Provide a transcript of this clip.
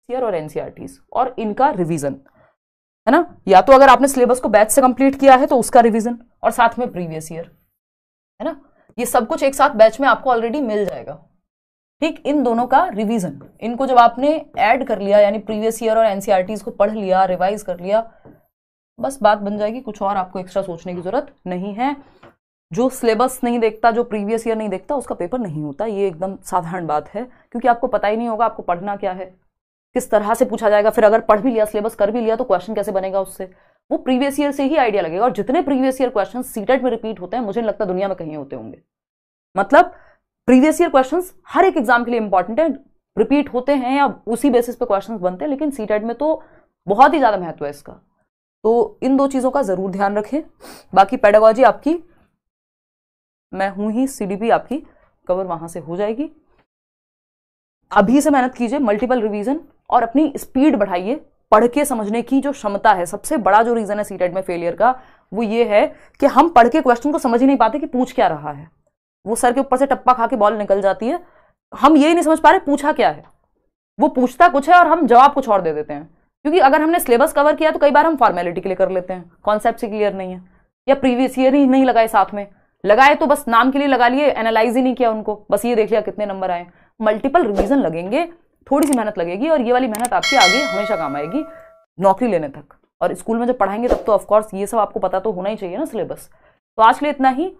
Year और NCERTs और इनका रिवीजन, है ना। या तो अगर आपने सिलेबस को बैच से कंप्लीट किया है तो उसका रिवीजन और साथ में प्रीवियस ईयर, है ना। ये सब कुछ एक साथ बैच में आपको ऑलरेडी मिल जाएगा। ठीक, इन दोनों का रिवीजन, इनको जब आपने ऐड कर लिया यानी प्रीवियस ईयर और एनसीईआरटीज को पढ़ लिया, रिवाइज कर लिया, बस बात बन जाएगी। कुछ और आपको एक्स्ट्रा सोचने की जरूरत नहीं है। जो सिलेबस नहीं देखता, जो प्रीवियस ईयर नहीं देखता, उसका पेपर नहीं होता। ये एकदम साधारण बात है, क्योंकि आपको पता ही नहीं होगा आपको पढ़ना क्या है, किस तरह से पूछा जाएगा। फिर अगर पढ़ भी लिया, सिलेबस कर भी लिया, तो क्वेश्चन कैसे बनेगा उससे, वो प्रीवियस ईयर से ही आइडिया लगेगा। और जितने प्रीवियस ईयर क्वेश्चन सीटेट में रिपीट होते हैं, मुझे नहीं लगता दुनिया में कहीं होते होंगे। मतलब प्रीवियस ईयर क्वेश्चंस हर एक एग्जाम के लिए इंपॉर्टेंट है, रिपीट होते हैं या उसी बेसिस पे क्वेश्चंस बनते हैं, लेकिन सीटेट में तो बहुत ही ज्यादा महत्व है इसका। तो इन दो चीजों का जरूर ध्यान रखें। बाकी पेडागोजी आपकी, मैं हूं ही, सीडीपी आपकी कवर वहां से हो जाएगी। अभी से मेहनत कीजिए, मल्टीपल रिवीजन, और अपनी स्पीड बढ़ाइए। पढ़ के समझने की जो क्षमता है, सबसे बड़ा जो रीजन है सीटेट में फेलियर का, वो ये है कि हम पढ़ के क्वेश्चन को समझ ही नहीं पाते कि पूछ क्या रहा है। वो सर के ऊपर से टप्पा खा के बॉल निकल जाती है, हम ये नहीं समझ पा रहे पूछा क्या है। वो पूछता कुछ है और हम जवाब कुछ और दे देते हैं, क्योंकि अगर हमने सिलेबस कवर किया तो कई बार हम फॉर्मेलिटी के लिए कर लेते हैं, कॉन्सेप्ट से क्लियर नहीं है, या प्रीवियस ईयर ही नहीं लगाए, साथ में लगाए तो बस नाम के लिए लगा लिए, एनालाइज ही नहीं किया उनको, बस ये देख लिया कितने नंबर आए। मल्टीपल रिवीजन लगेंगे, थोड़ी सी मेहनत लगेगी, और ये वाली मेहनत आपकी आगे हमेशा काम आएगी नौकरी लेने तक। और स्कूल में जब पढ़ाएंगे तब तो ऑफकोर्स ये सब आपको पता तो होना ही चाहिए ना सिलेबस। तो आज के लिए इतना ही।